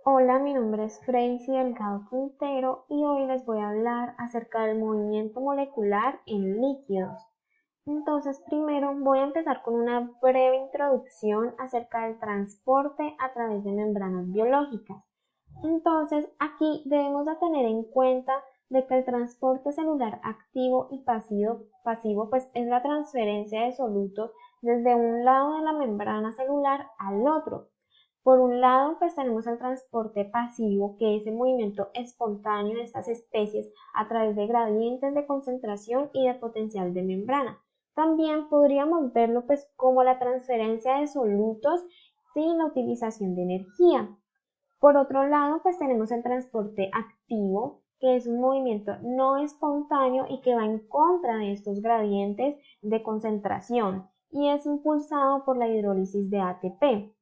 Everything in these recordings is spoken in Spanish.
Hola, mi nombre es Freisy Delgado Quintero y hoy les voy a hablar acerca del movimiento molecular en líquidos. Entonces, primero voy a empezar con una breve introducción acerca del transporte a través de membranas biológicas. Entonces, aquí debemos de tener en cuenta de que el transporte celular activo y pasivo pues es la transferencia de solutos desde un lado de la membrana celular al otro. Por un lado, pues tenemos el transporte pasivo, que es el movimiento espontáneo de estas especies a través de gradientes de concentración y de potencial de membrana. También podríamos verlo pues como la transferencia de solutos sin la utilización de energía. Por otro lado, pues tenemos el transporte activo, que es un movimiento no espontáneo y que va en contra de estos gradientes de concentración y es impulsado por la hidrólisis de ATP.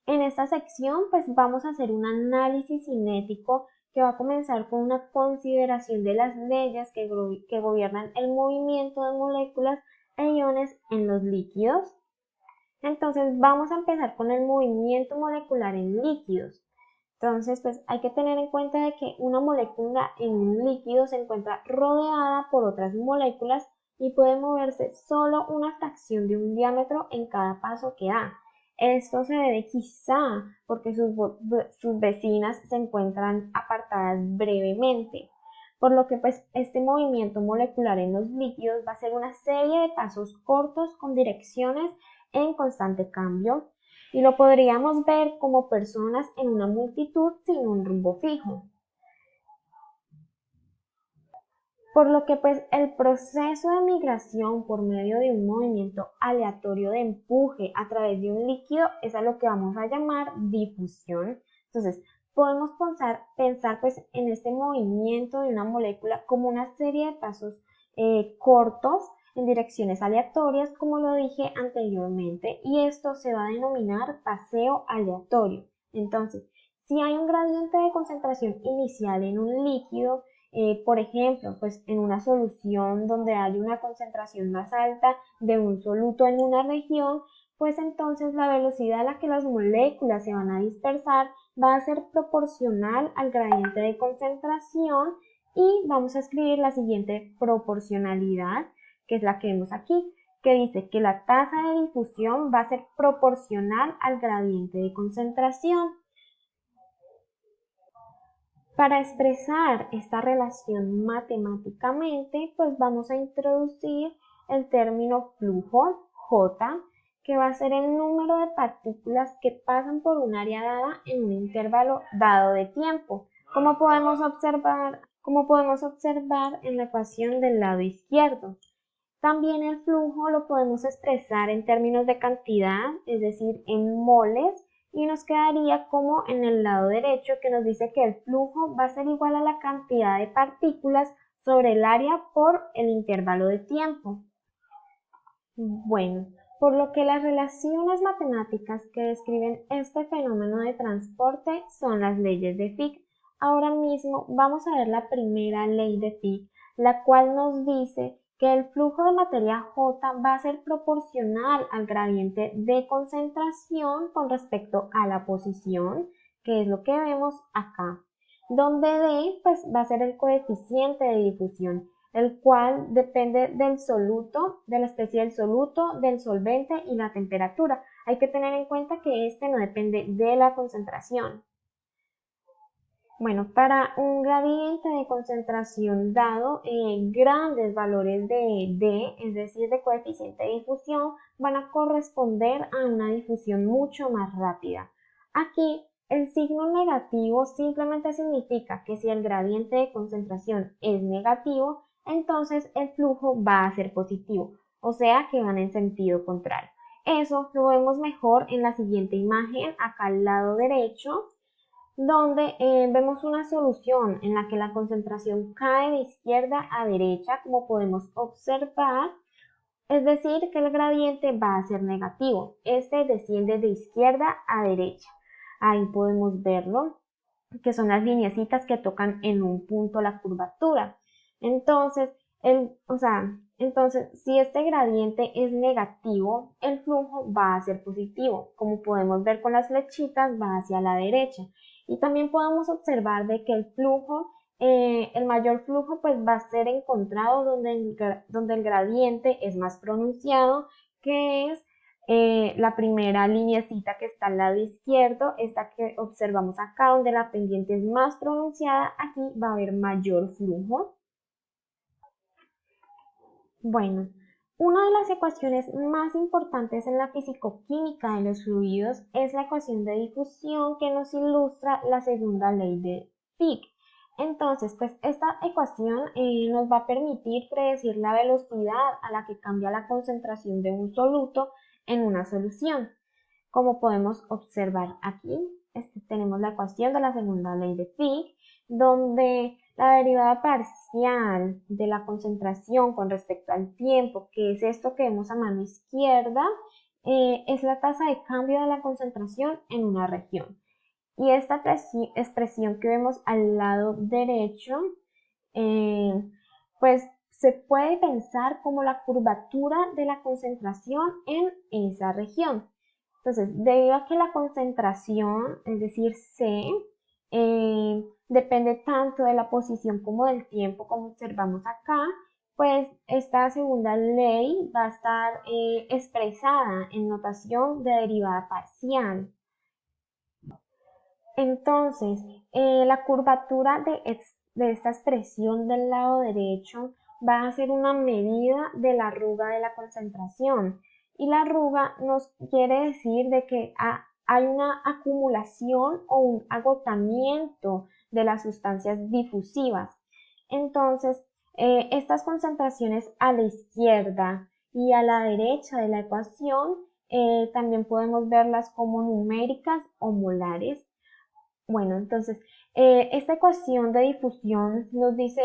En esta sección, pues vamos a hacer un análisis cinético que va a comenzar con una consideración de las leyes que gobiernan el movimiento de moléculas e iones en los líquidos. Entonces, vamos a empezar con el movimiento molecular en líquidos. Entonces, pues hay que tener en cuenta de que una molécula en un líquido se encuentra rodeada por otras moléculas y puede moverse solo una fracción de un diámetro en cada paso que da. Esto se debe quizá porque sus vecinas se encuentran apartadas brevemente, por lo que pues este movimiento molecular en los líquidos va a ser una serie de pasos cortos con direcciones en constante cambio y lo podríamos ver como personas en una multitud sin un rumbo fijo. Por lo que pues el proceso de migración por medio de un movimiento aleatorio de empuje a través de un líquido es a lo que vamos a llamar difusión. Entonces, podemos pensar pues en este movimiento de una molécula como una serie de pasos cortos en direcciones aleatorias, como lo dije anteriormente, y esto se va a denominar paseo aleatorio. Entonces, si hay un gradiente de concentración inicial en un líquido, por ejemplo, pues en una solución donde hay una concentración más alta de un soluto en una región, pues entonces la velocidad a la que las moléculas se van a dispersar va a ser proporcional al gradiente de concentración y vamos a escribir la siguiente proporcionalidad, que es la que vemos aquí, que dice que la tasa de difusión va a ser proporcional al gradiente de concentración. Para expresar esta relación matemáticamente, pues vamos a introducir el término flujo, J, que va a ser el número de partículas que pasan por un área dada en un intervalo dado de tiempo, como podemos observar en la ecuación del lado izquierdo. También el flujo lo podemos expresar en términos de cantidad, es decir, en moles, y nos quedaría como en el lado derecho que nos dice que el flujo va a ser igual a la cantidad de partículas sobre el área por el intervalo de tiempo. Bueno, por lo que las relaciones matemáticas que describen este fenómeno de transporte son las leyes de Fick. Ahora mismo vamos a ver la primera ley de Fick, la cual nos dice que el flujo de materia J va a ser proporcional al gradiente de concentración con respecto a la posición, que es lo que vemos acá, donde D pues, va a ser el coeficiente de difusión, el cual depende del soluto, de la especie del soluto, del solvente y la temperatura. Hay que tener en cuenta que este no depende de la concentración. Bueno, para un gradiente de concentración dado, grandes valores de D, es decir, de coeficiente de difusión, van a corresponder a una difusión mucho más rápida. Aquí, el signo negativo simplemente significa que si el gradiente de concentración es negativo, entonces el flujo va a ser positivo, o sea que van en sentido contrario. Eso lo vemos mejor en la siguiente imagen, acá al lado derecho, donde vemos una solución en la que la concentración cae de izquierda a derecha, como podemos observar, es decir, que el gradiente va a ser negativo. Este desciende de izquierda a derecha. Ahí podemos verlo, que son las lineecitas que tocan en un punto la curvatura. Entonces, si este gradiente es negativo, el flujo va a ser positivo. Como podemos ver con las flechitas, va hacia la derecha. Y también podemos observar de que el flujo, el mayor flujo pues va a ser encontrado donde el gradiente es más pronunciado, que es la primera lineecita que está al lado izquierdo, esta que observamos acá, donde la pendiente es más pronunciada, aquí va a haber mayor flujo. Bueno, una de las ecuaciones más importantes en la fisicoquímica de los fluidos es la ecuación de difusión que nos ilustra la segunda ley de Fick. Entonces, pues esta ecuación nos va a permitir predecir la velocidad a la que cambia la concentración de un soluto en una solución. Como podemos observar aquí, tenemos la ecuación de la segunda ley de Fick, donde la derivada parcial de la concentración con respecto al tiempo, que es esto que vemos a mano izquierda, es la tasa de cambio de la concentración en una región. Y esta expresión que vemos al lado derecho, pues se puede pensar como la curvatura de la concentración en esa región. Entonces, debido a que la concentración, es decir, C, depende tanto de la posición como del tiempo, como observamos acá, pues esta segunda ley va a estar expresada en notación de derivada parcial. Entonces, la curvatura de esta expresión del lado derecho va a ser una medida de la arruga de la concentración. Y la arruga nos quiere decir de que hay una acumulación o un agotamiento de las sustancias difusivas. Entonces, estas concentraciones a la izquierda y a la derecha de la ecuación también podemos verlas como numéricas o molares. Bueno, entonces, esta ecuación de difusión nos dice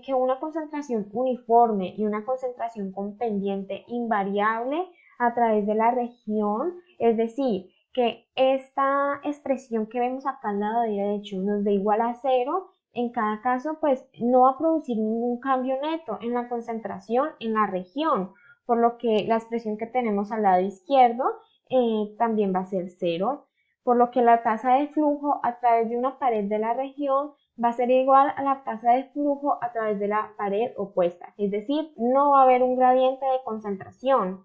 que una concentración uniforme y una concentración con pendiente invariable a través de la región, es decir, que esta expresión que vemos acá al lado derecho nos da igual a 0, en cada caso, pues no va a producir ningún cambio neto en la concentración en la región, por lo que la expresión que tenemos al lado izquierdo también va a ser 0, por lo que la tasa de flujo a través de una pared de la región va a ser igual a la tasa de flujo a través de la pared opuesta, es decir, no va a haber un gradiente de concentración.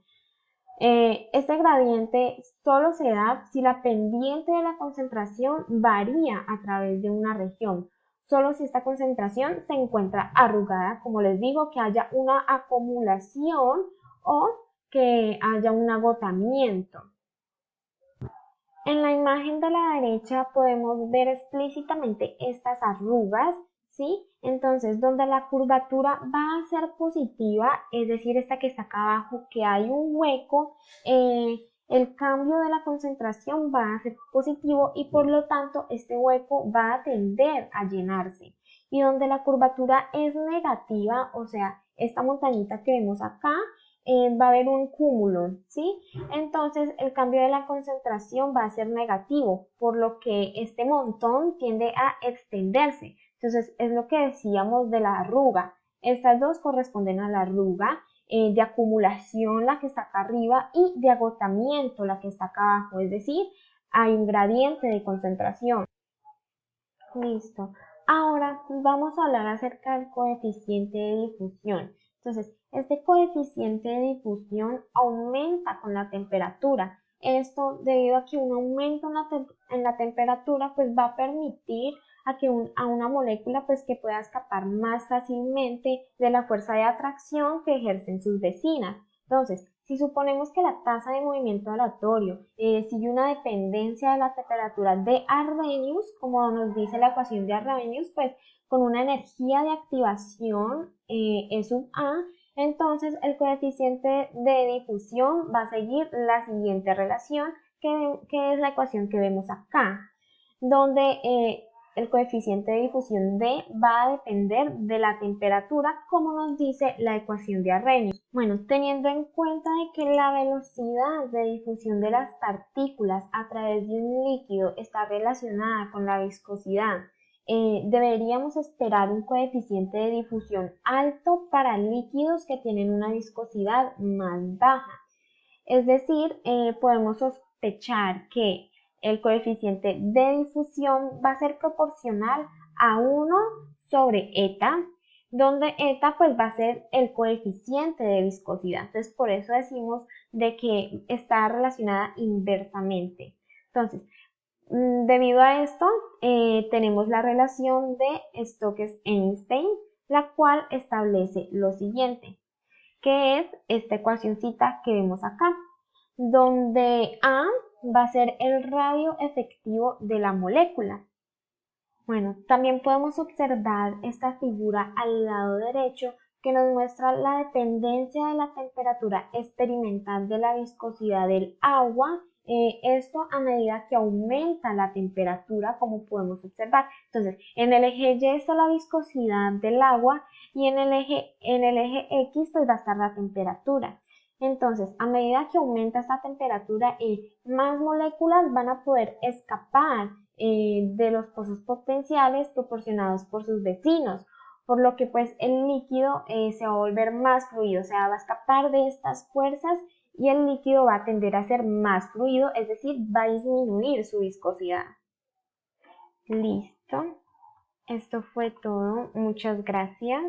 Este gradiente solo se da si la pendiente de la concentración varía a través de una región, solo si esta concentración se encuentra arrugada, como les digo, que haya una acumulación o que haya un agotamiento. En la imagen de la derecha podemos ver explícitamente estas arrugas, ¿sí? Entonces, donde la curvatura va a ser positiva, es decir, esta que está acá abajo, que hay un hueco, el cambio de la concentración va a ser positivo y por lo tanto este hueco va a tender a llenarse. Y donde la curvatura es negativa, o sea, esta montañita que vemos acá, va a haber un cúmulo, ¿sí? Entonces el cambio de la concentración va a ser negativo, por lo que este montón tiende a extenderse. Entonces es lo que decíamos de la arruga. Estas dos corresponden a la arruga de acumulación, la que está acá arriba, y de agotamiento, la que está acá abajo. Es decir, hay un gradiente de concentración. Listo. Ahora vamos a hablar acerca del coeficiente de difusión. Entonces, este coeficiente de difusión aumenta con la temperatura. Esto debido a que un aumento en la temperatura pues va a permitir a una molécula pues que pueda escapar más fácilmente de la fuerza de atracción que ejercen sus vecinas. Entonces, si suponemos que la tasa de movimiento aleatorio sigue una dependencia de la temperatura de Arrhenius, como nos dice la ecuación de Arrhenius, pues con una energía de activación E sub A, entonces el coeficiente de difusión va a seguir la siguiente relación, que es la ecuación que vemos acá, donde el coeficiente de difusión D va a depender de la temperatura, como nos dice la ecuación de Arrhenius. Bueno, teniendo en cuenta de que la velocidad de difusión de las partículas a través de un líquido está relacionada con la viscosidad, deberíamos esperar un coeficiente de difusión alto para líquidos que tienen una viscosidad más baja. Es decir, podemos sospechar que el coeficiente de difusión va a ser proporcional a 1 sobre eta, donde eta pues va a ser el coeficiente de viscosidad. Entonces por eso decimos de que está relacionada inversamente. Entonces, debido a esto, tenemos la relación de Stokes-Einstein, la cual establece lo siguiente, que es esta ecuacioncita que vemos acá, donde A va a ser el radio efectivo de la molécula. Bueno, también podemos observar esta figura al lado derecho que nos muestra la dependencia de la temperatura experimental de la viscosidad del agua. Esto a medida que aumenta la temperatura, como podemos observar. Entonces, en el eje Y está la viscosidad del agua y en el eje X pues va a estar la temperatura. Entonces, a medida que aumenta esta temperatura, más moléculas van a poder escapar de los pozos potenciales proporcionados por sus vecinos, por lo que pues el líquido se va a volver más fluido, o sea, va a escapar de estas fuerzas y el líquido va a tender a ser más fluido, es decir, va a disminuir su viscosidad. Listo, esto fue todo, muchas gracias.